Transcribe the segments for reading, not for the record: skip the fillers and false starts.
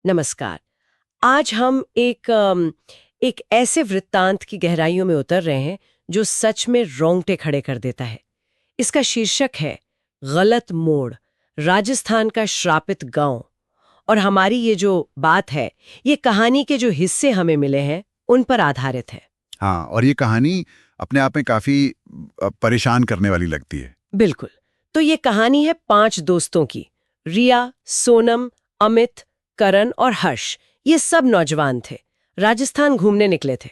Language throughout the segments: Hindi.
नमस्कार। आज हम एक ऐसे वृत्तांत की गहराइयों में उतर रहे हैं जो सच में रोंगटे खड़े कर देता है। इसका शीर्षक है गलत मोड़, राजस्थान का श्रापित गांव। और हमारी ये जो बात है, ये कहानी के जो हिस्से हमें मिले हैं उन पर आधारित है। हाँ, और ये कहानी अपने आप में काफी परेशान करने वाली लगती है। बिल्कुल। तो ये कहानी है 5 दोस्तों की। रिया, सोनम, अमित, करण और हर्ष, ये सब नौजवान थे। राजस्थान घूमने निकले थे।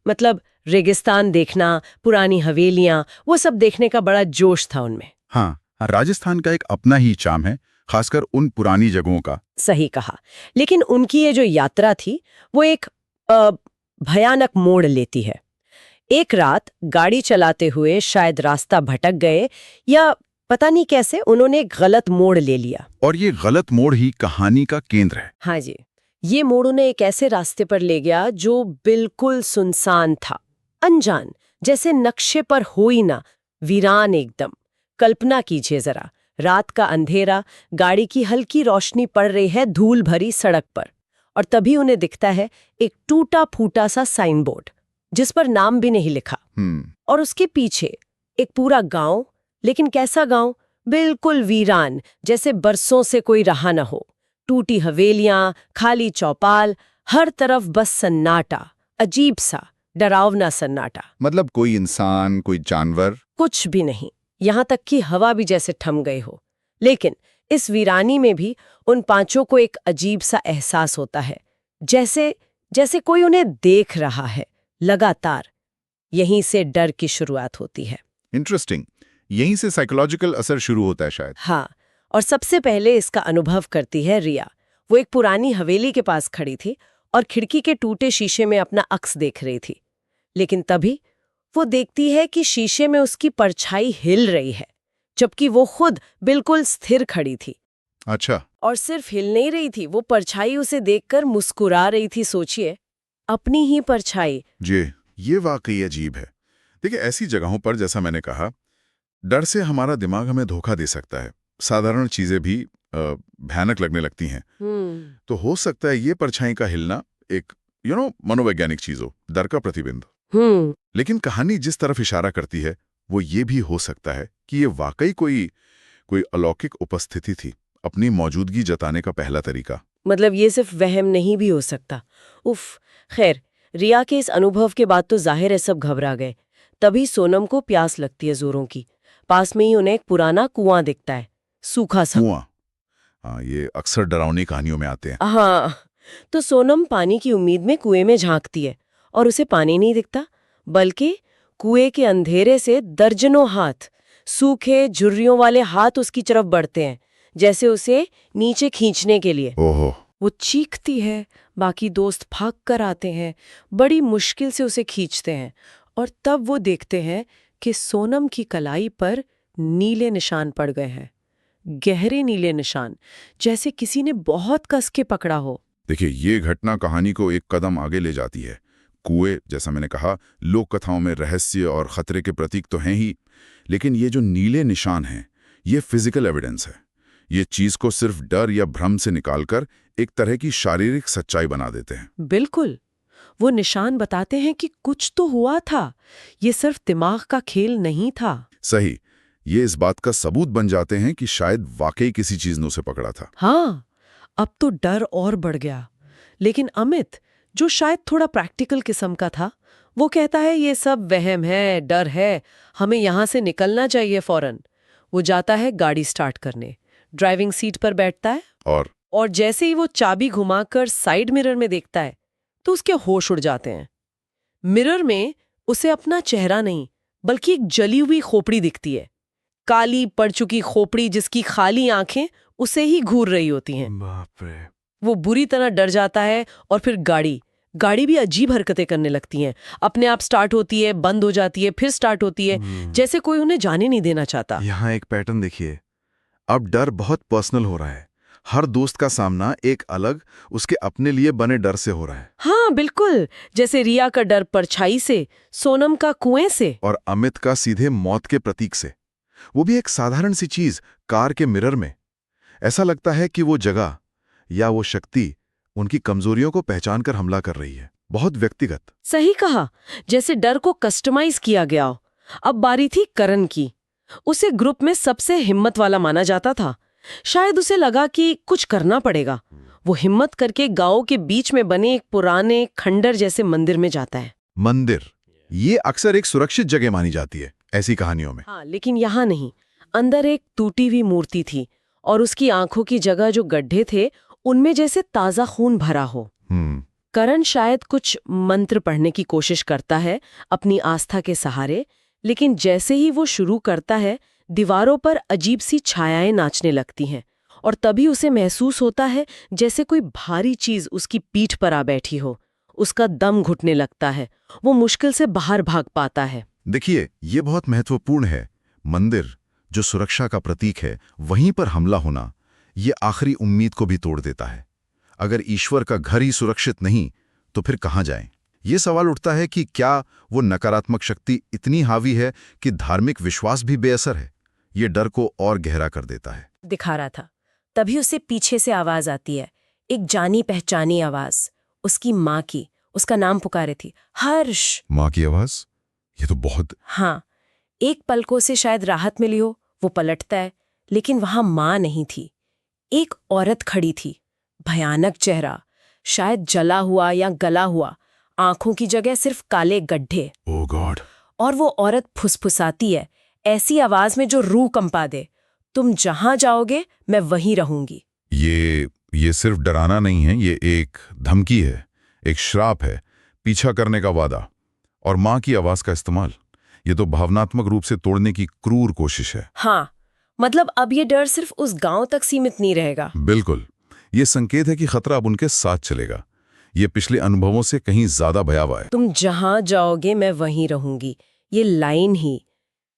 मतलब रेगिस्तान देखना, पुरानी हवेलियां, वो सब देखने का बड़ा जोश था उनमें। हाँ, हाँ, राजस्थान का एक अपना ही चार्म है, खासकर उन पुरानी जगहों का। सही कहा। लेकिन उनकी ये जो यात्रा थी, वो एक भयानक मोड़ लेती है। एक रात गाड़ी चलाते हुए शायद रास्ता भटक गए, या पता नहीं कैसे उन्होंने एक गलत मोड़ ले लिया। और ये गलत मोड़ ही कहानी का केंद्र है। हाँ जी, ये मोड़ उन्हें एक ऐसे रास्ते पर ले गया जो बिल्कुल सुनसान था, अनजान, जैसे नक्शे पर हो ही ना, वीरान एकदम। कल्पना कीजिए जरा, रात का अंधेरा, गाड़ी की हल्की रोशनी पड़ रही है धूल भरी सड़क पर, और तभी उन्हें दिखता है एक टूटा फूटा सा साइन बोर्ड जिस पर नाम भी नहीं लिखा। और उसके पीछे एक पूरा गांव, लेकिन कैसा गांव? बिल्कुल वीरान, जैसे बरसों से कोई रहा न हो। टूटी हवेलियां, खाली चौपाल, हर तरफ बस सन्नाटा, अजीब सा, डरावना सन्नाटा। मतलब कोई इंसान, कोई जानवर? कुछ भी नहीं, यहां तक कि हवा भी जैसे थम गई हो। लेकिन इस वीरानी में भी उन 5 को एक अजीब सा एहसास होता है, जैसे जैसे कोई उन्हें देख रहा है लगातार। यहीं से डर की शुरुआत होती है। इंटरेस्टिंग। यहीं से साइकोलॉजिकल असर शुरू होता है शायद। हाँ, और सबसे पहले इसका अनुभव करती है रिया। वो एक पुरानी हवेली के पास खड़ी थी और खिड़की के टूटे शीशे में अपना अक्स देख रही थी। लेकिन तभी वो देखती है कि शीशे में उसकी परछाई हिल रही है, जबकि वो खुद बिल्कुल स्थिर खड़ी थी। अच्छा। और सिर्फ हिल नहीं रही थी, वो परछाई उसे देखकर मुस्कुरा रही थी। सोचिए, अपनी ही परछाई। जी, ये वाकई अजीब है। देखिए, ऐसी जगहों पर जैसा मैंने कहा, डर से हमारा दिमाग हमें धोखा दे सकता है। साधारण चीजें भी भयानक लगने लगती हैं। तो हो सकता है ये परछाई का हिलना एक मनोवैज्ञानिक चीज हो, डर का प्रतिबिंब। लेकिन कहानी जिस तरफ इशारा करती है वो ये भी हो सकता है कि ये वाकई कोई कोई अलौकिक उपस्थिति थी, अपनी मौजूदगी जताने का पहला तरीका। मतलब ये सिर्फ वहम नहीं भी हो सकता। उफ, खैर, रिया के इस अनुभव के बाद तो जाहिर है सब घबरा गए। तभी सोनम को प्यास लगती है जोरों की। पास में ही उन्हें एक पुराना कुआं दिखता है, सूखा सा। कुआं? हाँ, ये अक्सर डरावनी कहानियों में आते हैं। हाँ, तो सोनम पानी की उम्मीद में कुएं में झांकती है, और उसे पानी नहीं दिखता, बल्कि कुएं के अंधेरे से दर्जनों हाथ, सूखे झुर्रियों वाले हाथ उसकी तरफ बढ़ते हैं, जैसे उसे नीचे खींचने के लिए। ओहो। वो चीखती है, बाकी दोस्त भाग कर आते हैं, बड़ी मुश्किल से उसे खींचते हैं, और तब वो देखते हैं कि सोनम की कलाई पर नीले निशान पड़ गए हैं। गहरे नीले निशान, जैसे किसी ने बहुत कस के पकड़ा हो। देखिए, ये घटना कहानी को एक कदम आगे ले जाती है। कुएं, जैसा मैंने कहा, लोक कथाओं में रहस्य और खतरे के प्रतीक तो हैं ही, लेकिन ये जो नीले निशान हैं, ये फिजिकल एविडेंस है। ये चीज को सिर्फ डर या भ्रम से निकालकर एक तरह की शारीरिक सच्चाई बना देते हैं। बिल्कुल, वो निशान बताते हैं कि कुछ तो हुआ था, ये सिर्फ दिमाग का खेल नहीं था। सही। ये इस बात का सबूत बन जाते हैं कि शायद वाकई किसी चीज ने उसे पकड़ा था। हाँ, अब तो डर और बढ़ गया। लेकिन अमित, जो शायद थोड़ा प्रैक्टिकल किस्म का था, वो कहता है ये सब वहम है, डर है, हमें यहाँ से निकलना चाहिए फौरन। वो जाता है गाड़ी स्टार्ट करने, ड्राइविंग सीट पर बैठता है, और जैसे ही वो चाबी घुमाकर साइड मिरर में देखता है तो उसके होश उड़ जाते हैं। मिरर में उसे अपना चेहरा नहीं, बल्कि एक जली हुई खोपड़ी दिखती है। काली पड़ चुकी खोपड़ी जिसकी खाली आंखें उसे ही घूर रही होती हैं। बाप रे। वो बुरी तरह डर जाता है, और फिर गाड़ी भी अजीब हरकतें करने लगती हैं। अपने आप स्टार्ट होती है, बंद हो जाती है, फिर स्टार्ट होती है, जैसे कोई उन्हें जाने नहीं देना चाहता। यहाँ एक पैटर्न देखिए। अब डर बहुत पर्सनल हो रहा है। हर दोस्त का सामना एक अलग, उसके अपने लिए बने डर से हो रहा है। हाँ बिल्कुल, जैसे रिया का डर परछाई से, सोनम का कुएं से, और अमित का सीधे मौत के प्रतीक से। वो भी एक साधारण सी चीज, कार के मिरर में। ऐसा लगता है कि वो जगह या वो शक्ति उनकी कमजोरियों को पहचान कर हमला कर रही है। बहुत व्यक्तिगत। सही कहा, जैसे डर को कस्टमाइज किया गया हो। अब बारी थी करण की। उसे ग्रुप में सबसे हिम्मत वाला माना जाता था। शायद उसे लगा कि कुछ करना पड़ेगा। वो हिम्मत करके गांव के बीच में बने एक पुराने खंडर जैसे मंदिर में जाता है। मंदिर, ये अक्सर एक सुरक्षित जगह मानी जाती है ऐसी कहानियों में। हाँ, लेकिन यहाँ नहीं। अंदर एक टूटी हुई मूर्ति थी और उसकी आंखों की जगह जो गड्ढे थे उनमें जैसे ताजा खून भरा हो। करण शायद कुछ मंत्र पढ़ने की कोशिश करता है अपनी आस्था के सहारे, लेकिन जैसे ही वो शुरू करता है दीवारों पर अजीब सी छायाएं नाचने लगती हैं और तभी उसे महसूस होता है जैसे कोई भारी चीज उसकी पीठ पर आ बैठी हो। उसका दम घुटने लगता है। वो मुश्किल से बाहर भाग पाता है। देखिए, ये बहुत महत्वपूर्ण है। मंदिर जो सुरक्षा का प्रतीक है, वहीं पर हमला होना ये आखिरी उम्मीद को भी तोड़ देता है। अगर ईश्वर का घर ही सुरक्षित नहीं तो फिर कहाँ जाएं? ये सवाल उठता है कि क्या वो नकारात्मक शक्ति इतनी हावी है कि धार्मिक विश्वास भी बेअसर है? ये डर को और गहरा कर देता है। दिखा रहा था। तभी उसे पीछे से आवाज आती है, एक जानी पहचानी आवाज, उसकी माँ की। उसका नाम पुकारे थी, हर्ष। माँ की आवाज? ये तो बहुत। हाँ, एक पलकों से शायद राहत मिली हो। वो पलटता है, लेकिन वहां माँ नहीं थी। एक औरत खड़ी थी, भयानक चेहरा, शायद जला हुआ या गला हुआ, आंखों की जगह सिर्फ काले गड्ढे। ओह गॉड। और वो औरत फुसफुसाती है, ऐसी आवाज में जो रूह कंपा दे, तुम जहां जाओगे मैं वहीं रहूंगी। ये सिर्फ डराना नहीं है, ये एक धमकी है, एक श्राप है, पीछा करने का वादा। और माँ की आवाज का इस्तेमाल, ये तो भावनात्मक रूप से तोड़ने की क्रूर कोशिश है। हाँ, मतलब अब ये डर सिर्फ उस गांव तक सीमित नहीं रहेगा। बिल्कुल, ये संकेत है कि खतरा अब उनके साथ चलेगा। ये पिछले अनुभवों से कहीं ज्यादा भयावह है। तुम जहां जाओगे मैं वहीं रहूंगी, ये लाइन ही।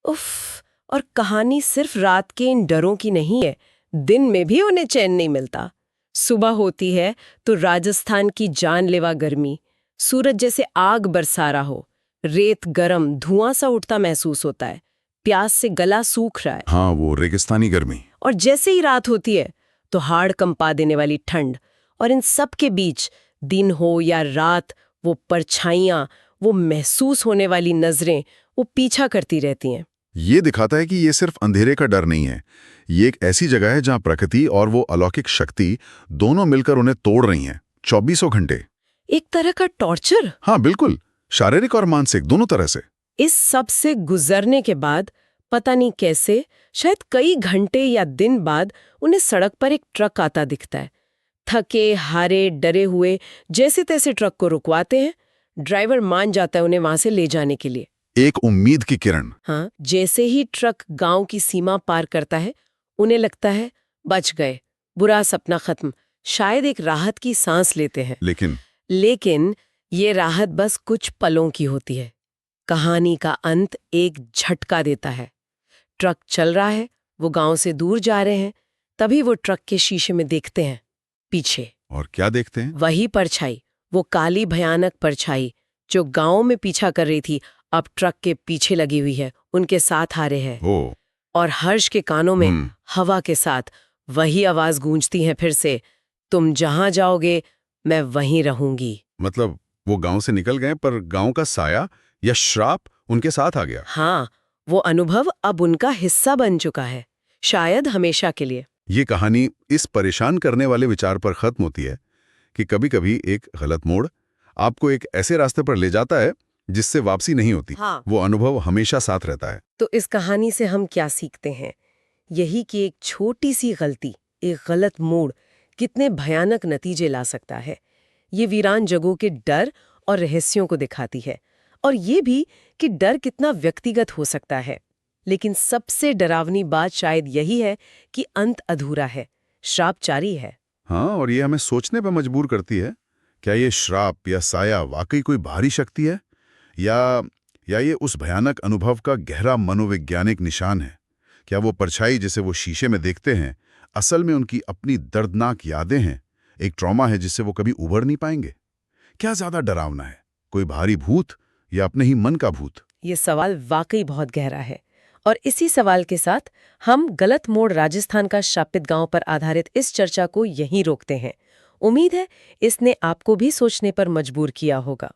उफ। और कहानी सिर्फ रात के इन डरों की नहीं है, दिन में भी उन्हें चैन नहीं मिलता। सुबह होती है तो राजस्थान की जानलेवा गर्मी, सूरज जैसे आग बरसा रहा हो, रेत गरम धुआं सा उठता महसूस होता है, प्यास से गला सूख रहा है। हाँ, वो रेगिस्तानी गर्मी। और जैसे ही रात होती है तो हाड़ कंपा देने वाली ठंड। और इन सब के बीच, दिन हो या रात, वो परछाइयां, वो महसूस होने वाली नजरें, वो पीछा करती रहती हैं। ये दिखाता है कि ये सिर्फ अंधेरे का डर नहीं है, ये एक ऐसी जगह है जहां प्रकृति और वो अलौकिक शक्ति दोनों मिलकर उन्हें तोड़ रही हैं, 24 घंटे। एक तरह का टॉर्चर। हाँ बिल्कुल, शारीरिक और मानसिक दोनों तरह से। इस सब से गुजरने के बाद, पता नहीं कैसे, शायद कई घंटे या दिन बाद, उन्हें सड़क पर एक ट्रक आता दिखता है। थके हारे डरे हुए जैसे तैसे ट्रक को रुकवाते हैं। ड्राइवर मान जाता है उन्हें वहां से ले जाने के लिए। एक उम्मीद की किरण। हाँ, जैसे ही ट्रक गांव की सीमा पार करता है, उन्हें लगता है बच गए, बुरा सपना खत्म, शायद एक राहत की सांस लेते हैं। लेकिन ये राहत बस कुछ पलों की होती है। कहानी का अंत एक झटका देता है। ट्रक चल रहा है, वो गांव से दूर जा रहे हैं, तभी वो ट्रक के शीशे में देखते हैं पीछे। और क्या देखते हैं? वही परछाई, वो काली भयानक परछाई जो गांव में पीछा कर रही थी, अब ट्रक के पीछे लगी हुई है, उनके साथ आ रहे हैं। और हर्ष के कानों में हवा के साथ वही आवाज गूंजती है फिर से, तुम जहां जाओगे मैं वहीं रहूंगी। मतलब वो गांव से निकल गए पर गांव का साया या श्राप उनके साथ आ गया। हाँ, वो अनुभव अब उनका हिस्सा बन चुका है, शायद हमेशा के लिए। ये कहानी इस परेशान करने वाले विचार पर खत्म होती है कि कभी-कभी एक गलत मोड़ आपको एक ऐसे रास्ते पर ले जाता है जिससे वापसी नहीं होती। हाँ। वो अनुभव हमेशा साथ रहता है। तो इस कहानी से हम क्या सीखते हैं? यही कि एक छोटी सी गलती, एक गलत मोड़ कितने भयानक नतीजे ला सकता है। ये वीरान जगहों के डर और रहस्यों को दिखाती है, और ये भी कि डर कितना व्यक्तिगत हो सकता है। लेकिन सबसे डरावनी बात शायद यही है कि अंत अधूरा है, श्राप जारी है। हाँ, और ये हमें सोचने पर मजबूर करती है, क्या ये श्राप या साया वाकई कोई बाहरी शक्ति है, या ये उस भयानक अनुभव का गहरा मनोवैज्ञानिक निशान है? क्या वो परछाई जिसे वो शीशे में देखते हैं असल में उनकी अपनी दर्दनाक यादें हैं, एक ट्रॉमा है जिससे वो कभी उभर नहीं पाएंगे? क्या ज्यादा डरावना है, कोई भारी भूत या अपने ही मन का भूत? ये सवाल वाकई बहुत गहरा है, और इसी सवाल के साथ हम गलत मोड़ राजस्थान का शापित गांव पर आधारित इस चर्चा को यहीं रोकते हैं। उम्मीद है इसने आपको भी सोचने पर मजबूर किया होगा।